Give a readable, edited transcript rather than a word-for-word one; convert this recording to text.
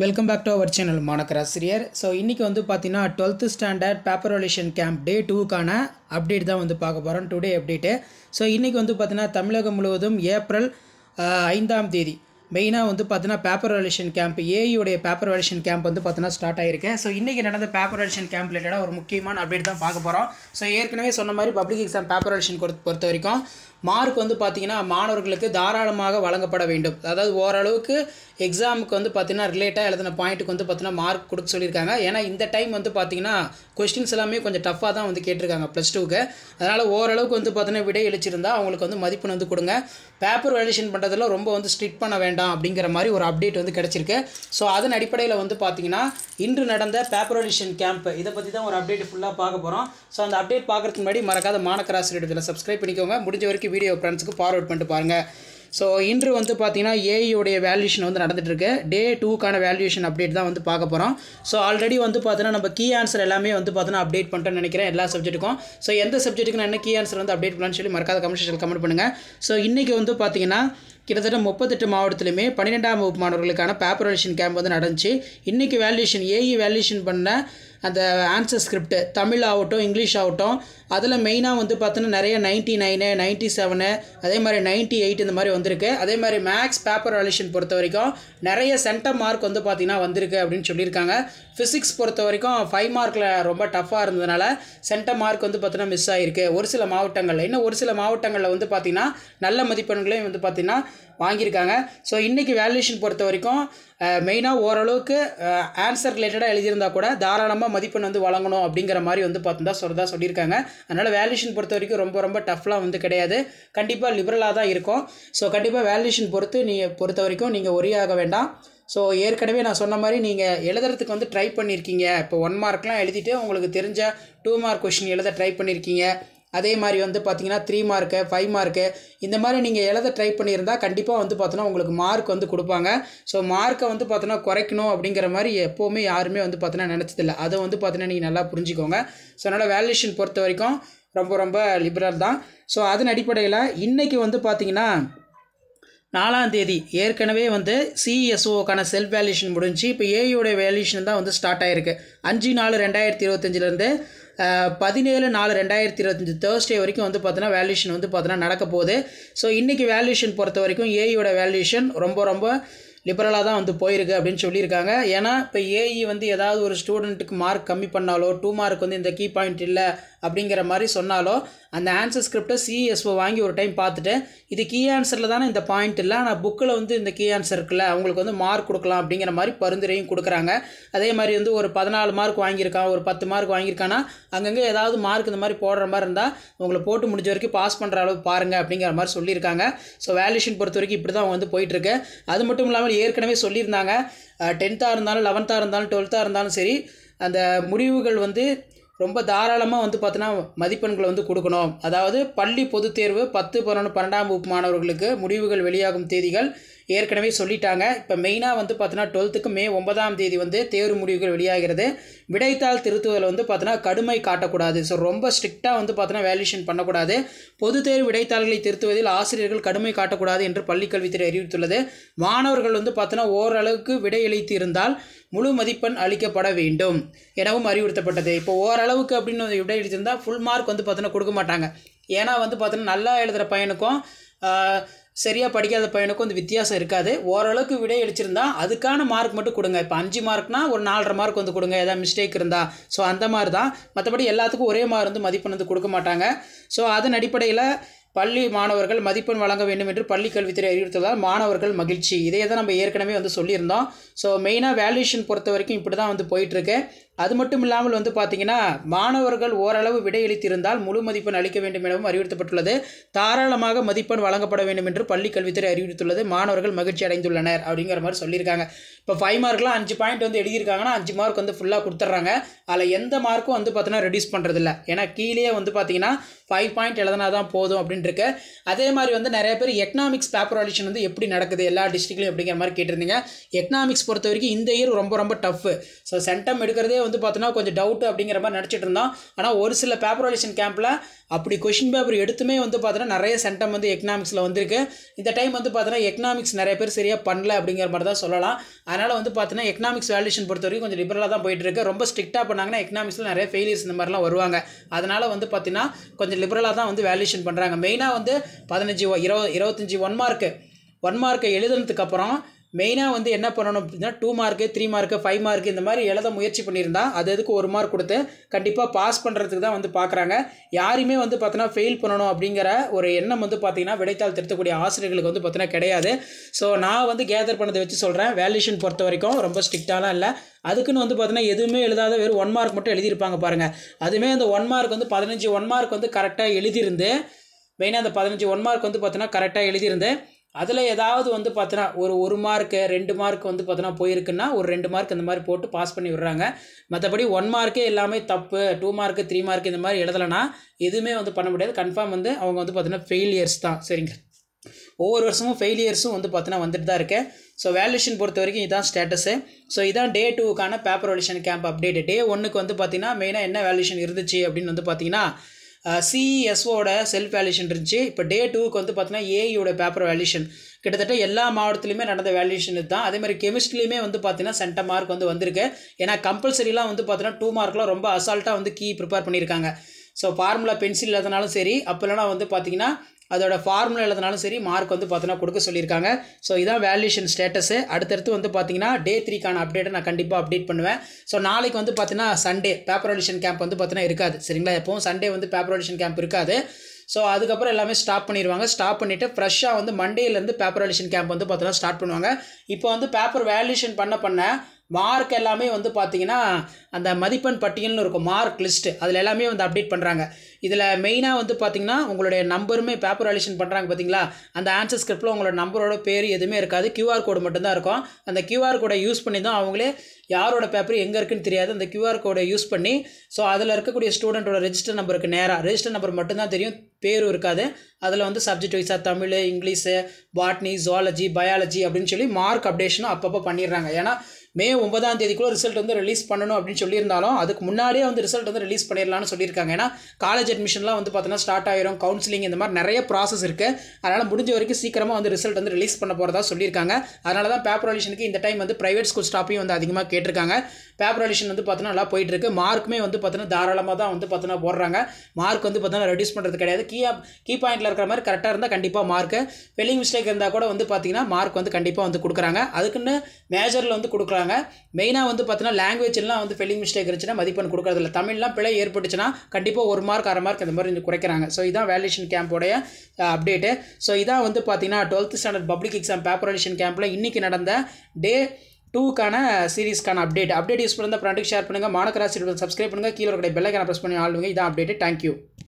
Welcome back to our channel மாணக்கராசிரியர். So இன்றைக்கி வந்து பார்த்தீங்கன்னா 12th standard paper relation camp day 2க்கான அப்டேட் தான் வந்து பார்க்க போகிறோம். Today update. ஸோ இன்றைக்கி வந்து பார்த்தீங்கன்னா தமிழகம் முழுவதும் ஏப்ரல் 5ஆம் தேதி மெயினாக வந்து பார்த்தீங்கன்னா பேப்பர் ரிலேஷன் கேம்ப் ஏயுடைய பேப்பர் ரிலேஷன் கேம்ப் வந்து பார்த்தீங்கன்னா ஸ்டார்ட் ஆகிருக்கு. ஸோ இன்றைக்கி நடந்த பேப்பர் ரிலேஷன் கேம்ப் ரிலேட்டடாக ஒரு முக்கியமான அப்டேட் தான் பார்க்க போகிறோம். ஸோ ஏற்கனவே சொன்ன மாதிரி பப்ளிக் எக்ஸாம் பேப்பர் ரிலேஷன் பொறுத்த வரைக்கும் மார்க் வந்து பார்த்திங்கன்னா மாணவர்களுக்கு தாராளமாக வழங்கப்பட வேண்டும். அதாவது ஓரளவுக்கு எக்ஸாமுக்கு வந்து பார்த்திங்கன்னா ரிலேட்டாக எழுதின பாயிண்ட்டுக்கு வந்து பார்த்திங்கன்னா மார்க் கொடுக்க சொல்லியிருக்காங்க. ஏன்னா இந்த டைம் வந்து பார்த்திங்கன்னா கொஸ்டின்ஸ் எல்லாமே கொஞ்சம் டஃப்பாக தான் வந்து கேட்டிருக்காங்க +2க்கு. அதனால் ஓரளவுக்கு வந்து பார்த்திங்கன்னா விடை அளிச்சிருந்தால் அவங்களுக்கு வந்து மதிப்பெண் வந்து கொடுங்க. பேப்பர் வேலிடேஷன் பண்ணுறதுல ரொம்ப வந்து ஸ்ட்ரிக்ட் பண்ண வேண்டாம் அப்படிங்கிற மாதிரி ஒரு அப்டேட் வந்து கிடச்சிருக்கு. ஸோ அதன் அடிப்படையில் வந்து பார்த்திங்கன்னா இன்று நடந்த பேப்பர் வேலிடேஷன் கேம்ப் இதை பற்றி தான் ஒரு அப்டேட் ஃபுல்லாக பார்க்க போகிறோம். ஸோ அந்த அப்டேட் பார்க்குறதுக்கு முன்னாடி மறக்காத மாணக்கராசிரியர் இதில் சப்ஸ்கிரைப் பண்ணிக்கோங்க. முடிஞ்ச வரைக்கும் வீடியோ ஃப்ரெண்ட்ஸுக்கு ஃபார்வர்ட் பண்ணிட்டு பாருங்கள். ஸோ இன்று வந்து பார்த்திங்கன்னா ஏஐயோடைய வேல்யூஷன் வந்து நடந்துகிட்ருக்கு. டே 2க்கான வேல்யூஷன் அப்டேட் தான் வந்து பார்க்க போகிறோம். ஸோ ஆல்ரெடி வந்து பார்த்தீங்கன்னா நம்ம கீ ஆன்சர் எல்லாமே வந்து பார்த்தீங்கன்னா அப்டேட் பண்ணிட்டேன்னு நினைக்கிறேன் எல்லா சப்ஜெக்ட்டுக்கும். ஸோ எந்த சப்ஜெக்ட்டுக்கு நான் என்ன கீ ஆன்சர் வந்து அப்டேட் பண்ணலான்னு சொல்லி மறக்காத கமெண்ட் செக்ஷனில் கமெண்ட் பண்ணுங்கள். ஸோ இன்றைக்கி வந்து பார்த்திங்கன்னா கிட்டத்தட்ட 38 மாவட்டத்திலுமே 12ஆம் வகுப்பு மாணவர்களுக்கான பேப்பர் வேலிடேஷன் கேம்ப் வந்து நடந்துச்சு. இன்றைக்கி வேல்யூஷன் ஏஇ வேல்யூஷன் பண்ண அந்த ஆன்சர் ஸ்கிரிப்ட் தமிழ் ஆகட்டும் இங்கிலீஷ் ஆகட்டும் அதில் மெயினாக வந்து பார்த்தோன்னா நிறைய 99 97 அதே மாதிரி 98 இந்த மாதிரி வந்திருக்கு. அதே மாதிரி மேக்ஸ் பேப்பர் வேலிடேஷன் பொறுத்த வரைக்கும் நிறைய சென்டம் மார்க் வந்து பார்த்திங்கன்னா வந்திருக்கு அப்படின்னு சொல்லியிருக்காங்க. ஃபிசிக்ஸ் பொறுத்த வரைக்கும் 5 மார்க்கில் ரொம்ப டஃப்பாக இருந்ததுனால சென்டம் மார்க் வந்து பார்த்தீங்கன்னா மிஸ் ஆகிருக்கு ஒரு சில மாவட்டங்களில். இன்னும் ஒரு சில மாவட்டங்களில் வந்து பார்த்திங்கன்னா நல்ல மதிப்பெண்களையும் வந்து பார்த்திங்கன்னா வாங்கியிருக்காங்க. ஸோ இன்றைக்கி வேல்யூஷன் பொறுத்த வரைக்கும் மெயினாக ஓரளவுக்கு ஆன்சர் ரிலேட்டடாக எழுதியிருந்தால் கூட தாராளமாக மதிப்பெண் வந்து வழங்கணும் அப்படிங்கிற மாதிரி வந்து பார்த்தா சொல்லியிருக்காங்க. அதனால் வேல்யூஷன் பொறுத்த வரைக்கும் ரொம்ப டஃப்லாம் வந்து கிடையாது. கண்டிப்பாக லிபரலாக தான் இருக்கும். ஸோ கண்டிப்பாக வேல்யூஷன் பொறுத்த வரைக்கும் நீங்கள் ஒரே ஆக வேண்டாம். ஸோ ஏற்கனவே நான் சொன்ன மாதிரி நீங்கள் எழுதுறதுக்கு வந்து ட்ரை பண்ணியிருக்கீங்க. இப்போ 1 மார்க்லாம் எழுதிட்டு உங்களுக்கு தெரிஞ்ச 2 மார்க் கொஷின் எழுத ட்ரை பண்ணியிருக்கீங்க. அதே மாதிரி வந்து பார்த்திங்கன்னா 3 மார்க்கு 5 மார்க்கு இந்த மாதிரி நீங்கள் எழுத ட்ரை பண்ணியிருந்தால் கண்டிப்பாக வந்து பார்த்தோன்னா உங்களுக்கு மார்க் வந்து கொடுப்பாங்க. ஸோ மார்க்கை வந்து பார்த்தோன்னா குறைக்கணும் அப்படிங்கிற மாதிரி எப்போவுமே யாருமே வந்து பார்த்தோன்னா நினச்சதில்லை. அதை வந்து பார்த்தீங்கன்னா நீங்கள் நல்லா புரிஞ்சுக்கோங்க. ஸோ அதனால் வேல்யூஷன் பொறுத்த வரைக்கும் ரொம்ப லிபரல் தான். ஸோ அதன் அடிப்படையில் இன்றைக்கி வந்து பார்த்திங்கன்னா 4ஆம் தேதி ஏற்கனவே வந்து சிஎஸ்ஓக்கான செல்ஃப் வேல்யூஷன் முடிஞ்சு இப்போ ஏயோடைய வேல்யூஷன் தான் வந்து ஸ்டார்ட் ஆகிருக்கு. 5/4/2025 17/4/2025 தேர்ஸ்டே வரைக்கும் வந்து பார்த்தீங்கன்னா வேல்யூஷன் வந்து பார்த்தீங்கன்னா நடக்க போகுது. ஸோ இன்றைக்கி வேல்யூஷன் பொறுத்த வரைக்கும் ஏயோட வேல்யூஷன் ரொம்ப லிபரலாக தான் வந்து போயிருக்கு அப்படின்னு சொல்லியிருக்காங்க. ஏன்னா இப்போ ஏஇ வந்து ஏதாவது ஒரு ஸ்டூடெண்ட்டுக்கு மார்க் கம்மி பண்ணாலோ 2 மார்க் வந்து இந்த கீ பாயிண்ட் இல்லை அப்படிங்கிற மாதிரி சொன்னாலோ அந்த ஆன்சர் ஸ்கிரிப்டை சிஎஸ்ஓ வாங்கி ஒரு டைம் பார்த்துட்டு இது கீ ஆன்சரில் தானே இந்த பாயிண்ட் இல்லை ஆனால் புக்கில் வந்து இந்த கீ ஆன்சர் இருக்குல்ல அவங்களுக்கு வந்து மார்க் கொடுக்கலாம் அப்படிங்கிற மாதிரி பரிந்துரையும் கொடுக்குறாங்க. அதே மாதிரி வந்து ஒரு 14 மார்க் வாங்கியிருக்கான் ஒரு 10 மார்க் வாங்கியிருக்கான்னா அங்கங்கே ஏதாவது மார்க் இந்த மாதிரி போடுற மாதிரி இருந்தால் உங்களை போட்டு முடிஞ்ச வரைக்கும் பாஸ் பண்ணுற அளவுக்கு பாருங்கள் அப்படிங்கிற மாதிரி சொல்லியிருக்காங்க. ஸோ வேல்யூஷன் பொறுத்த வரைக்கும் இப்படி தான் வந்து போயிட்டுருக்கு. அது மட்டும் இல்லாமல் ஏற்கனவே சொல்லியிருந்தாங்க 10th இருந்தாலும் 11th இருந்தாலும் 12th இருந்தாலும் சரி அந்த முடிவுகள் வந்து ரொம்ப தாராளமாக வந்து பார்த்தீங்கன்னா மதிப்பெண்களை வந்து கொடுக்கணும். அதாவது பள்ளி பொதுத் தேர்வு 10, 11, 12ஆம் வகுப்பு மாணவர்களுக்கு முடிவுகள் வெளியாகும் தேதிகள் ஏற்கனவே சொல்லிட்டாங்க. இப்போ மெயினாக வந்து பார்த்தீங்கன்னா 12க்கு மே 9ஆம் தேதி வந்து தேர்வு முடிவுகள் வெளியாகிறது. விடைத்தாள் திருத்துவதில் வந்து பார்த்தீங்கன்னா கடுமை காட்டக்கூடாது. ஸோ ரொம்ப ஸ்ட்ரிக்டாக வந்து பார்த்தீங்கன்னா வேல்யூஷன் பண்ணக்கூடாது. பொதுத் தேர்வு விடைத்தாள்களை திருத்துவதில் ஆசிரியர்கள் கடுமை காட்டக்கூடாது என்று பள்ளிக்கல்வித்துறை அறிவித்துள்ளது. மாணவர்கள் வந்து பார்த்தீங்கன்னா ஓரளவுக்கு விடையளித்து இருந்தால் முழு மதிப்பெண் அளிக்கப்பட வேண்டும் எனவும் அறிவுறுத்தப்பட்டது. இப்போ ஓரளவுக்கு அப்படின்னு விடையளித்திருந்தால் ஃபுல் மார்க் வந்து பார்த்தீங்கன்னா கொடுக்க மாட்டாங்க. ஏன்னா வந்து பார்த்தீங்கன்னா நல்லா எழுதுகிற பையனுக்கும் சரியாக படிக்காத பையனுக்கும் வந்து வித்தியாசம் இருக்காது. ஓரளவுக்கு விடை அளிச்சிருந்தா அதுக்கான மார்க் மட்டும் கொடுங்க. இப்போ 5 மார்க்னால் ஒரு 4.5 மார்க் வந்து கொடுங்க ஏதாவது மிஸ்டேக் இருந்தால். ஸோ அந்த மாதிரி தான். மற்றபடி எல்லாத்துக்கும் ஒரே மாதிரி வந்து மதிப்பெண் வந்து கொடுக்க மாட்டாங்க. ஸோ அதன் அடிப்படையில் பள்ளி மாணவர்கள் மதிப்பெண் வழங்க வேண்டும் என்று பள்ளி கல்வித்துறை அறிவித்ததால் மாணவர்கள் மகிழ்ச்சி. இதே தான் நம்ம ஏற்கனவே வந்து சொல்லியிருந்தோம். ஸோ மெயினாக வேல்யூஷன் பொறுத்த வரைக்கும் இப்படி தான் வந்து போயிட்டுருக்கு. அது மட்டும் இல்லாமல் வந்து பார்த்திங்கன்னா மாணவர்கள் ஓரளவு விடையளித்திருந்தால் முழு மதிப்பெண் அளிக்க வேண்டும் எனவும் அறிவுறுத்தப்பட்டுள்ளது. தாராளமாக மதிப்பெண் வழங்கப்பட வேண்டும் என்று பள்ளி கல்வித்துறை அறிவித்துள்ளது. மாணவர்கள் மகிழ்ச்சி அடைந்துள்ளனர் அப்படிங்கிற மாதிரி சொல்லியிருக்காங்க. இப்போ 5 மார்க்லாம் 5 பாயிண்ட் வந்து எழுதியிருக்காங்கன்னா 5 மார்க் வந்து ஃபுல்லாக கொடுத்துட்றாங்க. அதில் எந்த மார்க்கும் வந்து பார்த்தீங்கன்னா ரெடியூஸ் பண்ணுறதில்ல. ஏன்னா கீழே வந்து பார்த்திங்கன்னா 5 பாயிண்ட் எழுதினா தான் போதும் அப்படின்ட்டு. அதே மாதிரி வந்து நிறைய பேர் எக்கனாமிக்ஸ் பேப்பர் வேலிடேஷன் வந்து எப்படி நடக்குது எல்லா டிஸ்ட்ரிக்ட்லையும் அப்படிங்கிற மாதிரி கேட்டிருந்தீங்க. எக்கனாமிக்ஸ் பொறுத்த வரைக்கும் இந்த இயர் ரொம்ப டஃப். ஸோ சென்டம் எடுக்கிறதே வந்து வந்து பார்த்தீங்கன்னா கொஞ்சம் டவுட் அப்படிங்கிற மாதிரி நினச்சிட்டு இருந்தோம். ஆனால் ஒரு சில பேப்பர் வேல்யூஷன் கேம்பில் அப்படி கொஷின் பேப்பர் எடுத்துமே வந்து பார்த்தீங்கன்னா நிறைய சென்டம் வந்து எக்கனாமிக்ஸில் வந்திருக்கு. இந்த டைம் வந்து பார்த்தீங்கன்னா எக்கனாமிக்ஸ் நிறைய பேர் சரியாக பண்ணல அப்படிங்கிற மாதிரி தான் சொல்லலாம். அதனால் வந்து பார்த்தீங்கன்னா எக்கனாமிக்ஸ் வேல்யூஷன் பொறுத்த வரைக்கும் கொஞ்சம் லிபரலாக தான் போயிட்டு இருக்கு. ரொம்ப ஸ்ட்ரிக்டாக பண்ணாங்கன்னா எக்கனாமிக்ஸில் நிறைய ஃபெயிலியர்ஸ் இந்த மாதிரிலாம் வருவாங்க. அதனால் வந்து பார்த்தீங்கன்னா கொஞ்சம் லிபரலாக தான் வந்து வேல்யூஷன் பண்ணுறாங்க. மெயினாக வந்து 15 25 1 மார்க்கு எழுதுனதுக்கு அப்புறம் மெயினாக வந்து என்ன பண்ணணும் அப்படின்னா 2 மார்க்கு 3 மார்க்கு 5 மார்க்கு இந்த மாதிரி எழுத முயற்சி பண்ணியிருந்தா அது எதுக்கு 1 மார்க் கொடுத்து கண்டிப்பாக பாஸ் பண்ணுறதுக்கு தான் வந்து பார்க்குறாங்க. யாருமே வந்து பார்த்தீங்கன்னா ஃபெயில் பண்ணணும் அப்படிங்கிற ஒரு எண்ணம் வந்து பார்த்தீங்கன்னா விடைத்தாள் திருத்தக்கூடிய ஆசிரியர்களுக்கு வந்து பார்த்தீங்கன்னா கிடையாது. ஸோ நான் வந்து கேதர் பண்ணதை வச்சு சொல்கிறேன். வேல்யூஷன் பொறுத்த வரைக்கும் ரொம்ப ஸ்ட்ரிக்டாலாம் இல்லை. அதுக்குன்னு வந்து பார்த்தீங்கன்னா எதுவுமே எழுதாத வெறும் 1 மார்க் மட்டும் எழுதியிருப்பாங்க பாருங்கள். அதுவுமே அந்த 1 மார்க் வந்து 15 1 மார்க் வந்து கரெக்டாக எழுதியிருந்து மெயினாக அந்த 15 1 மார்க் வந்து பார்த்தீங்கன்னா கரெக்டாக எழுதியிருந்து அதில் ஏதாவது வந்து பார்த்தீங்கன்னா ஒரு மார்க்கு 2 மார்க் வந்து பார்த்தீங்கன்னா போயிருக்குன்னா ஒரு 2 மார்க் இந்த மாதிரி போட்டு பாஸ் பண்ணி விடுறாங்க. மற்றபடி 1 மார்க்கே எல்லாமே தப்பு, 2 மார்க்கு 3 மார்க் இந்த மாதிரி எழுதலைன்னா எதுவுமே வந்து பண்ண முடியாது. கன்ஃபார்ம் வந்து அவங்க வந்து பார்த்தீங்கன்னா ஃபெயிலியர்ஸ் தான். சரிங்க, ஒவ்வொரு வருஷமும் ஃபெயிலியர்ஸும் வந்து பார்த்தீங்கன்னா வந்துட்டு தான் இருக்கேன். ஸோ வேல்யூஷன் பொறுத்த வரைக்கும் இதான் ஸ்டேட்டஸு. ஸோ இதான் டே 2க்கான பேப்பர் வேல்யூஷன் கேம்ப் அப்டேட். டே 1க்கு வந்து பார்த்தீங்கன்னா மெயினாக என்ன வேல்யூஷன் இருந்துச்சு அப்படின்னு வந்து பார்த்தீங்கன்னா சிஎஸ்ஓட செல்ஃப் வேல்யூஷன் இருந்துச்சு. இப்போ டே 2க்கு வந்து பார்த்தீங்கன்னா ஏஐயோட பேப்பர் வேல்யூஷன் கிட்டத்தட்ட எல்லா மாவட்டத்துலையுமே நடந்த வேல்யூஷன் தான். அதே மாதிரி கெமிஸ்ட்ரிலையுமே வந்து பார்த்தீங்கன்னா சென்டம் மார்க் வந்து வந்திருக்கு. ஏன்னா கம்பல்சரிலாம் வந்து பார்த்தீங்கன்னா 2 மார்க்லாம் ரொம்ப அசால்ட்டாக வந்து கீ ப்ரிப்பேர் பண்ணியிருக்காங்க. ஸோ ஃபார்முலா பென்சில் இல்லாதனாலும் சரி, அப்போ இல்லைனா வந்து பார்த்தீங்கன்னா அதோட ஃபார்முலா எழுதினாலும் சரி மார்க் வந்து பார்த்தீங்கன்னா கொடுக்க சொல்லியிருக்காங்க. ஸோ இதான் வேல்யூஷன் ஸ்டேட்டஸு. அடுத்தடுத்து வந்து பார்த்தீங்கன்னா டே 3க்கான அப்டேட்டை நான் கண்டிப்பாக அப்டேட் பண்ணுவேன். ஸோ நாளைக்கு வந்து பார்த்தீங்கன்னா சண்டே பேப்பர் வேல்யூஷன் கேம்ப் வந்து பார்த்தீங்கன்னா இருக்காது. சரிங்களா, எப்போவும் சண்டே வந்து பேப்பர் வேல்யூஷன் கேம்ப் இருக்காது. ஸோ அதுக்கப்புறம் எல்லாமே ஸ்டாப் பண்ணிடுவாங்க. ஸ்டாப் பண்ணிவிட்டு ஃப்ரெஷ்ஷாக வந்து மண்டேலேருந்து பேப்பர் வேல்யூஷன் கேம்ப் வந்து பார்த்தீங்கன்னா ஸ்டார்ட் பண்ணுவாங்க. இப்போ வந்து பேப்பர் வேல்யூஷன் பண்ண மார்க் எல்லாமே வந்து பார்த்தீங்கன்னா அந்த மதிப்பெண் பட்டியல்னு இருக்கும், மார்க் லிஸ்ட்டு, அதில் எல்லாமே வந்து அப்டேட் பண்ணுறாங்க. இதில் மெயினாக வந்து பார்த்தீங்கன்னா உங்களுடைய நம்பருமே பேப்பர் வேல்யூஷன் பண்ணுறாங்க பார்த்தீங்களா, அந்த ஆன்சர் ஸ்கிரிப்டில் உங்களோட நம்பரோட பேர் எதுவுமே இருக்காது, கியூஆர் கோடு மட்டும்தான் இருக்கும். அந்த கியூஆர் கோடை யூஸ் பண்ணி தான் அவங்களே யாரோட பேப்பர் எங்கே இருக்குன்னு தெரியாது, அந்த கியூஆர் கோடை யூஸ் பண்ணி ஸோ அதில் இருக்கக்கூடிய ஸ்டூடெண்ட்டோட ரெஜிஸ்டர் நம்பருக்கு நேராக ரெஜிஸ்டர் நம்பர் மட்டும்தான் தெரியும், பேரும் இருக்காது. அதில் வந்து சப்ஜெக்ட் வைஸாக Tamil, English, botany, zoology, biology அப்படின்னு சொல்லி மார்க் அப்டேஷனும் அப்பப்போ பண்ணிடுறாங்க. ஏன்னா மே 9ஆம் தேதிக்குள்ளே ரிசல்ட் வந்து ரிலீஸ் பண்ணணும் அப்படின்னு சொல்லியிருந்தாலும் அதுக்கு முன்னாடியே வந்து ரிசல்ட் வந்து ரிலீஸ் பண்ணிடலாம்னு சொல்லியிருக்காங்க. ஏன்னா காலேஜ் அட்மிஷன்லாம் வந்து பார்த்தீங்கன்னா ஸ்டார்ட் ஆயிரும், கவுன்சிலிங் இந்த மாதிரி நிறைய ப்ராசஸ் இருக்குது. அதனால் முடிஞ்ச வரைக்கும் சீக்கிரமாக வந்து ரிசல்ட் வந்து ரிலீஸ் பண்ண போகிறதா சொல்லியிருக்காங்க. அதனால தான் பேப்பர் வேல்யூஷனுக்கு இந்த டைம் வந்து ப்ரைவேட் ஸ்கூல் ஸ்டாப்பையும் வந்து அதிகமாக கேட்டிருக்காங்க. பேப்பர் வேல்யூஷன் வந்து பார்த்தீங்கன்னா நல்லா போயிட்டு இருக்கு. மார்க்குமே வந்து பார்த்தீங்கன்னா தாராளமாக தான் வந்து பார்த்தீங்கன்னா போடுறாங்க. மார்க் வந்து பார்த்தீங்கன்னா ரெடியூஸ் பண்ணுறது கிடையாது. கீ பாயிண்டில் இருக்கிற மாதிரி கரெக்டாக இருந்தால் கண்டிப்பாக மார்க்கு, ஸ்பெல்லிங் மிஸ்டேக் இருந்தால் கூட வந்து பார்த்தீங்கன்னா மார்க் வந்து கண்டிப்பாக வந்து கொடுக்குறாங்க. அதுக்குன்னு மேஜரில் வந்து கொடுக்குறாங்க. மெயினாக வந்து பார்த்தீங்கன்னா லாங்குவேஜ்லாம் வந்து ஸ்பெல்லிங் மிஸ்டேக் இருந்துச்சுன்னா மதிப்பெண் கொடுக்குறதில்ல. தமிழ்லாம் பிழை ஏற்பட்டுச்சுன்னா கண்டிப்பாக 1 மார்க் 1/2 மார்க் இந்த மாதிரி குறைக்கிறாங்க. ஸோ இதான் வேல்யூஷன் கேம்போடைய அப்டேட்டு. ஸோ இதான் வந்து பார்த்தீங்கன்னா 12th standard public exam paper valuation கேம்பில் இன்றைக்கி நடந்த டே 2க்கான சீரீஸ்க்கான அப்டேட் யூஸ் பண்ணி ஃப்ரெண்டுக்கு ஷேர் பண்ணுங்கள். மாணக்கராசி சப்ஸ்கிரைப் பண்ணுங்கள். கீழே இருக்கிற பெல் ஐகானை ப்ரெஸ் பண்ணி ஆளுங்க. இதான் அப்டேட்டு. தேங்க்யூ.